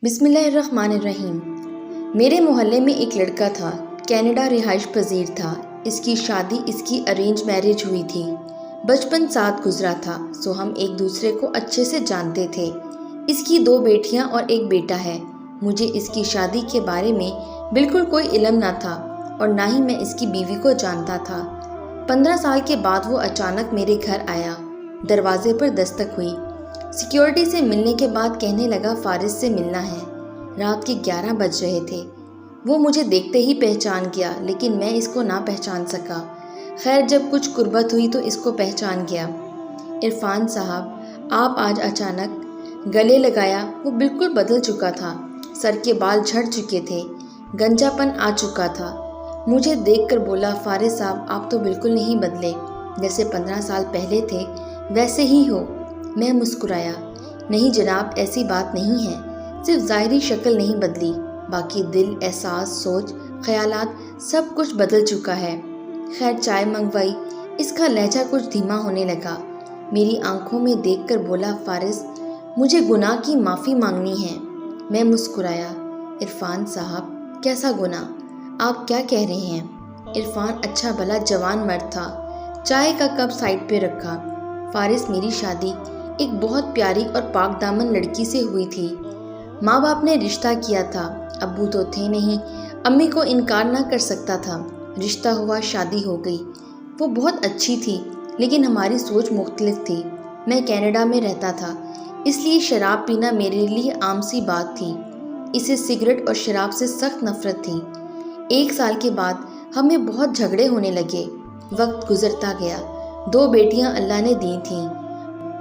بسم اللہ الرحمن الرحیم۔ میرے محلے میں ایک لڑکا تھا، کینیڈا رہائش پذیر تھا۔ اس کی شادی اس کی ارینج میرج ہوئی تھی۔ بچپن ساتھ گزرا تھا، سو ہم ایک دوسرے کو اچھے سے جانتے تھے۔ اس کی 2 بیٹیاں اور ایک بیٹا ہے۔ مجھے اس کی شادی کے بارے میں بالکل کوئی علم نہ تھا اور نہ ہی میں اس کی بیوی کو جانتا تھا۔ 15 سال کے بعد وہ اچانک میرے گھر آیا۔ دروازے پر دستک ہوئی۔ سیکیورٹی سے ملنے کے بعد کہنے لگا فارس سے ملنا ہے۔ رات کے 11 بج رہے تھے۔ وہ مجھے دیکھتے ہی پہچان گیا، لیکن میں اس کو نہ پہچان سکا۔ خیر جب کچھ قربت ہوئی تو اس کو پہچان گیا۔ عرفان صاحب، آپ آج اچانک گلے لگایا۔ وہ بالکل بدل چکا تھا۔ سر کے بال جھڑ چکے تھے، گنجا پن آ چکا تھا۔ مجھے دیکھ کر بولا، فارس صاحب آپ تو بالکل نہیں بدلے، جیسے 15 سال پہلے تھے ویسے ہی ہو۔ میں مسکرایا، نہیں جناب ایسی بات نہیں ہے، صرف ظاہری شکل نہیں بدلی، باقی دل، احساس، سوچ، خیالات سب کچھ بدل چکا ہے۔ خیر چائے منگوائی۔ اس کا لہجہ کچھ دھیما ہونے لگا۔ میری آنکھوں میں دیکھ کر بولا، فارس مجھے گناہ کی معافی مانگنی ہے۔ میں مسکرایا، عرفان صاحب کیسا گناہ؟ آپ کیا کہہ رہے ہیں؟ عرفان اچھا بھلا جوان مرد تھا۔ چائے کا کپ سائڈ پہ رکھا۔ فارس میری شادی ایک بہت پیاری اور پاک دامن لڑکی سے ہوئی تھی۔ ماں باپ نے رشتہ کیا تھا، ابو تو تھے نہیں، امی کو انکار نہ کر سکتا تھا۔ رشتہ ہوا، شادی ہو گئی۔ وہ بہت اچھی تھی، لیکن ہماری سوچ مختلف تھی۔ میں کینیڈا میں رہتا تھا، اس لیے شراب پینا میرے لیے عام سی بات تھی۔ اسے سگریٹ اور شراب سے سخت نفرت تھی۔ 1 سال کے بعد ہمیں بہت جھگڑے ہونے لگے۔ وقت گزرتا گیا۔ 2 بیٹیاں اللہ نے دی تھیں۔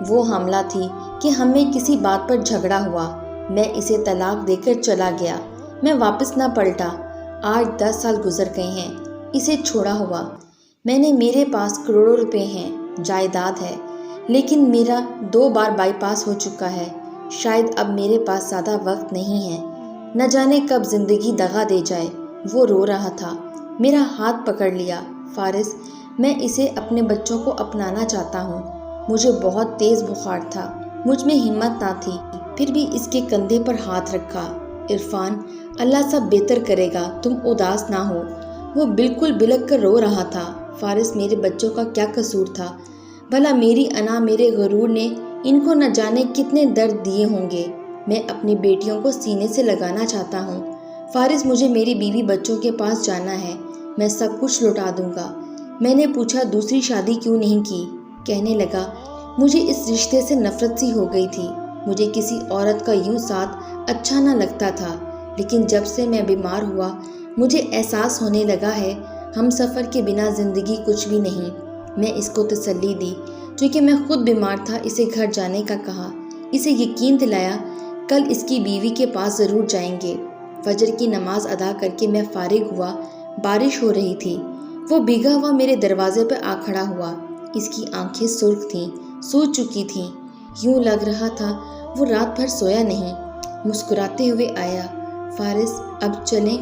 وہ حاملہ تھی کہ ہمیں کسی بات پر جھگڑا ہوا۔ میں اسے طلاق دے کر چلا گیا۔ میں واپس نہ پلٹا۔ آج 10 سال گزر گئے ہیں اسے چھوڑا ہوا۔ میرے پاس کروڑوں روپے ہیں، جائیداد ہے، لیکن میرا 2 بار بائی پاس ہو چکا ہے۔ شاید اب میرے پاس زیادہ وقت نہیں ہے، نہ جانے کب زندگی دغا دے جائے۔ وہ رو رہا تھا۔ میرا ہاتھ پکڑ لیا، فارس میں اسے اپنے بچوں کو اپنانا چاہتا ہوں۔ مجھے بہت تیز بخار تھا، مجھ میں ہمت نہ تھی، پھر بھی اس کے کندھے پر ہاتھ رکھا۔ عرفان اللہ سب بہتر کرے گا، تم اداس نہ ہو۔ وہ بالکل بلک کر رو رہا تھا۔ فارس میرے بچوں کا کیا قصور تھا؟ بھلا میری انا، میرے غرور نے ان کو نہ جانے کتنے درد دیے ہوں گے۔ میں اپنی بیٹیوں کو سینے سے لگانا چاہتا ہوں۔ فارس مجھے میری بیوی بچوں کے پاس جانا ہے، میں سب کچھ لوٹا دوں گا۔ میں نے پوچھا دوسری شادی کیوں نہیں کی؟ کہنے لگا، مجھے اس رشتے سے نفرت سی ہو گئی تھی۔ مجھے کسی عورت کا یوں ساتھ اچھا نہ لگتا تھا، لیکن جب سے میں بیمار ہوا مجھے احساس ہونے لگا ہے ہم سفر کے بنا زندگی کچھ بھی نہیں۔ میں اس کو تسلی دی، چونکہ میں خود بیمار تھا، اسے گھر جانے کا کہا۔ اسے یقین دلایا کل اس کی بیوی کے پاس ضرور جائیں گے۔ فجر کی نماز ادا کر کے میں فارغ ہوا۔ بارش ہو رہی تھی۔ وہ بھیگا ہوا میرے دروازے پر آ کھڑا ہوا۔ اس کی آنکھیں سرخ تھیں، سو چکی تھیں، یوں لگ رہا تھا وہ رات بھر سویا نہیں۔ مسکراتے ہوئے آیا، فارس اب چلیں؟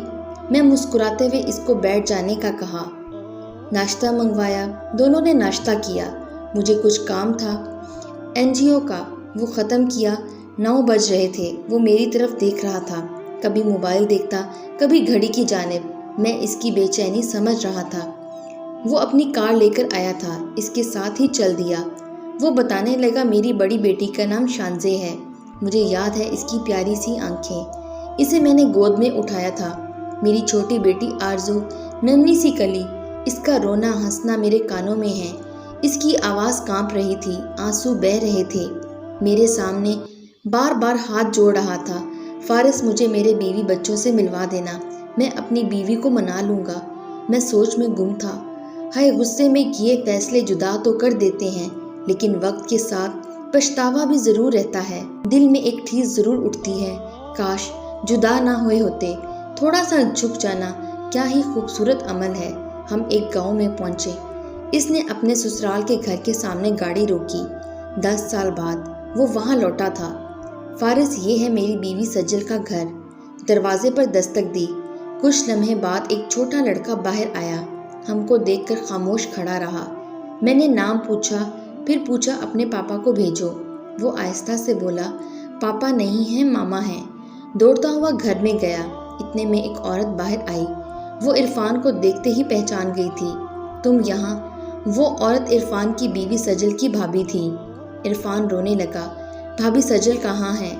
میں مسکراتے ہوئے اس کو بیٹھ جانے کا کہا۔ ناشتہ منگوایا۔ دونوں نے ناشتہ کیا۔ مجھے کچھ کام تھا NGO کا، وہ ختم کیا۔ 9 بج رہے تھے۔ وہ میری طرف دیکھ رہا تھا، کبھی موبائل دیکھتا، کبھی گھڑی کی جانب۔ میں اس کی بے چینی سمجھ رہا تھا۔ وہ اپنی کار لے کر آیا تھا، اس کے ساتھ ہی چل دیا۔ وہ بتانے لگا میری بڑی بیٹی کا نام شانزے ہے۔ مجھے یاد ہے اس کی پیاری سی آنکھیں۔ اسے میں نے گود میں اٹھایا تھا۔ میری چھوٹی بیٹی آرزو، ننھی سی کلی، اس کا رونا ہنسنا میرے کانوں میں ہے۔ اس کی آواز کانپ رہی تھی، آنسو بہہ رہے تھے۔ میرے سامنے بار بار ہاتھ جوڑ رہا تھا، فارس مجھے میرے بیوی بچوں سے ملوا دینا، میں اپنی بیوی کو منا لوں گا۔ میں سوچ میں گم تھا۔ ہائے غصے میں کیے فیصلے جدا تو کر دیتے ہیں، لیکن وقت کے ساتھ پچھتاوا بھی ضرور رہتا ہے۔ دل میں ایک ٹھیس ضرور اٹھتی ہے، کاش جدا نہ ہوئے ہوتے۔ تھوڑا سا جھک جانا کیا ہی خوبصورت عمل ہے۔ ہم ایک گاؤں میں پہنچے۔ اس نے اپنے سسرال کے گھر کے سامنے گاڑی روکی۔ 10 سال بعد وہ وہاں لوٹا تھا۔ فارس یہ ہے میری بیوی سجل کا گھر۔ دروازے پر دستک دی۔ کچھ لمحے بعد ایک چھوٹا لڑکا باہر آیا، ہم کو دیکھ کر خاموش کھڑا رہا۔ میں نے نام پوچھا، پھر پوچھا اپنے پاپا کو بھیجو۔ وہ آہستہ سے بولا، پاپا نہیں ہیں، ماما ہیں۔ دوڑتا ہوا گھر میں گیا۔ اتنے میں ایک عورت باہر آئی۔ وہ عرفان کو دیکھتے ہی پہچان گئی تھی۔ تم یہاں؟ وہ عورت عرفان کی بیوی سجل کی بھابھی تھی۔ عرفان رونے لگا۔ بھابھی سجل کہاں ہے؟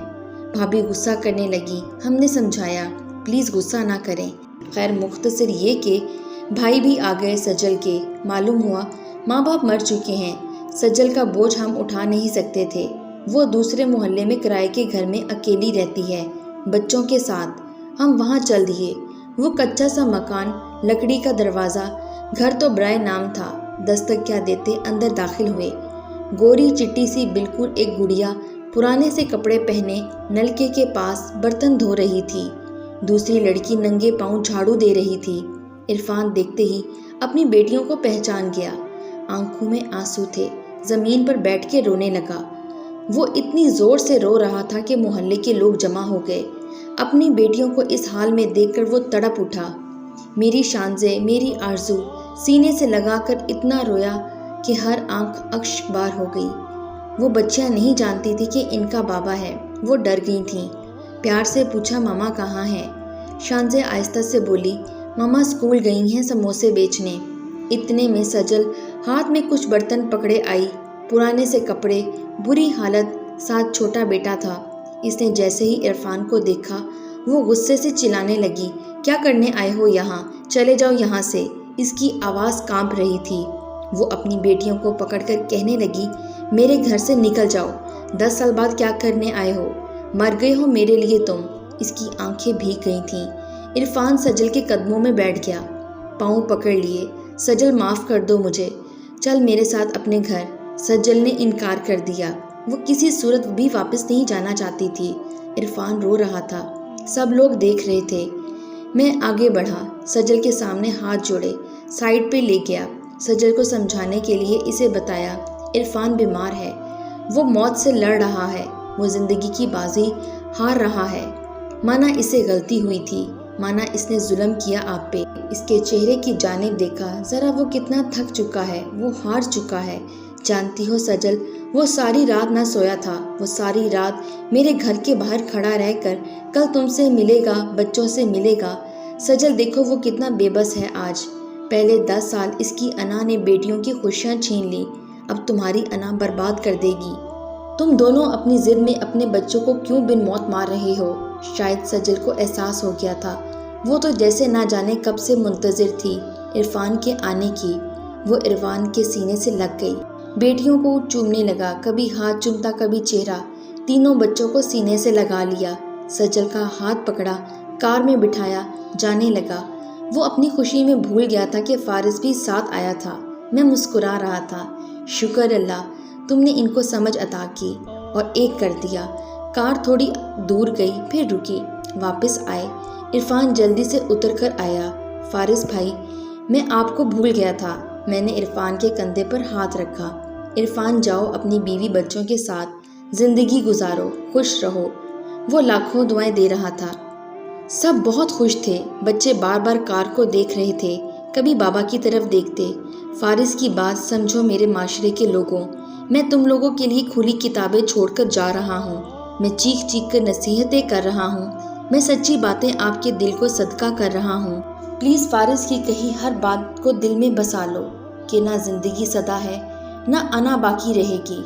بھابھی غصہ کرنے لگی۔ ہم نے سمجھایا پلیز غصہ نہ کریں۔ خیر مختصر یہ کہ بھائی بھی آ گئے سجل کے۔ معلوم ہوا ماں باپ مر چکے ہیں۔ سجل کا بوجھ ہم اٹھا نہیں سکتے تھے۔ وہ دوسرے محلے میں کرائے کے گھر میں اکیلی رہتی ہے بچوں کے ساتھ۔ ہم وہاں چل دیے۔ وہ کچا سا مکان، لکڑی کا دروازہ، گھر تو برائے نام تھا۔ دستک کیا دیتے اندر داخل ہوئے۔ گوری چٹی سی بالکل ایک گڑیا پرانے سے کپڑے پہنے نلکے کے پاس برتن دھو رہی تھی۔ دوسری لڑکی ننگے پاؤں جھاڑو دے رہی تھی۔ عرفان دیکھتے ہی اپنی بیٹیوں کو پہچان گیا۔ آنکھوں میں آنسو تھے۔ زمین پر بیٹھ کے رونے لگا۔ وہ اتنی زور سے رو رہا تھا کہ محلے کے لوگ جمع ہو گئے۔ اپنی بیٹیوں کو اس حال میں دیکھ کر وہ تڑپ اٹھا۔ میری شانزے، میری آرزو سینے سے لگا کر اتنا رویا کہ ہر آنکھ اشک بار ہو گئی۔ وہ بچیاں نہیں جانتی تھی کہ ان کا بابا ہے۔ وہ ڈر گئی تھیں۔ پیار سے پوچھا ماما کہاں ہے؟ شانزے آہستہ سے بولی ماما اسکول گئی ہیں سموسے بیچنے۔ اتنے میں سجل ہاتھ میں کچھ برتن پکڑے آئی۔ پرانے سے کپڑے، بری حالت، ساتھ چھوٹا بیٹا تھا۔ اس نے جیسے ہی عرفان کو دیکھا وہ غصے سے چلانے لگی کیا کرنے آئے ہو یہاں؟ چلے جاؤ یہاں سے۔ اس کی آواز کانپ رہی تھی۔ وہ اپنی بیٹیوں کو پکڑ کر کہنے لگی میرے گھر سے نکل جاؤ۔ 10 سال بعد کیا کرنے آئے ہو؟ مر گئے ہو میرے لیے تم۔ اس کی آنکھیں بھیگ گئی تھیں۔ عرفان سجل کے قدموں میں بیٹھ گیا، پاؤں پکڑ لیے۔ سجل معاف کر دو مجھے، چل میرے ساتھ اپنے گھر۔ سجل نے انکار کر دیا۔ وہ کسی صورت بھی واپس نہیں جانا چاہتی تھی۔ عرفان رو رہا تھا۔ سب لوگ دیکھ رہے تھے۔ میں آگے بڑھا، سجل کے سامنے ہاتھ جوڑے، سائڈ پہ لے گیا۔ سجل کو سمجھانے کے لیے اسے بتایا عرفان بیمار ہے، وہ موت سے لڑ رہا ہے، وہ زندگی کی بازی ہار رہا ہے۔ مانا اسے غلطی ہوئی تھی، مانا اس نے ظلم کیا آپ پہ۔ اس کے چہرے کی جانب دیکھا، ذرا وہ کتنا تھک چکا ہے، وہ ہار چکا ہے۔ جانتی ہو سجل، وہ ساری رات نہ سویا تھا۔ وہ ساری رات میرے گھر کے باہر کھڑا رہ کر کل تم سے ملے گا، بچوں سے ملے گا۔ سجل دیکھو وہ کتنا بے بس ہے آج۔ پہلے 10 سال اس کی انا نے بیٹیوں کی خوشیاں چھین لی، اب تمہاری انا برباد کر دے گی۔ تم دونوں اپنی ضد میں اپنے بچوں کو کیوں بن موت مار رہے ہو؟ شاید سجل کو احساس ہو گیا تھا۔ وہ تو جیسے نہ جانے کب سے منتظر تھی عرفان کے آنے کی۔ وہ عرفان کے سینے سے لگ گئی، بیٹیوں کو چومنے لگا، کبھی ہاتھ چومتا کبھی چہرہ۔ تینوں بچوں کو سینے سے لگا لیا۔ سجل کا ہاتھ پکڑا، کار میں بٹھایا، جانے لگا۔ وہ اپنی خوشی میں بھول گیا تھا کہ فارس بھی ساتھ آیا تھا۔ میں مسکرا رہا تھا، شکر اللہ تم نے ان کو سمجھ عطا کی اور ایک کر دیا۔ کار تھوڑی دور گئی پھر رکی، واپس آئے۔ عرفان جلدی سے اتر کر آیا۔ فارس بھائی، میں آپ کو بھول گیا تھا۔ میں نے عرفان کے کندھے پر ہاتھ رکھا۔ عرفان جاؤ اپنی بیوی بچوں کے ساتھ زندگی گزارو، خوش رہو۔ وہ لاکھوں دعائیں دے رہا تھا۔ سب بہت خوش تھے۔ بچے بار بار کار کو دیکھ رہے تھے، کبھی بابا کی طرف دیکھتے۔ فارس کی بات سمجھو میرے معاشرے کے لوگوں، میں تم لوگوں کے لیے کھلی کتابیں چھوڑ کر جا رہا ہوں۔ میں چیخ چیخ کر نصیحتیں کر رہا ہوں۔ میں سچی باتیں آپ کے دل کو صدقہ کر رہا ہوں۔ پلیز فارس کی کہی ہر بات کو دل میں بسا لو کہ نہ زندگی سدا ہے، نہ انا باقی رہے گی۔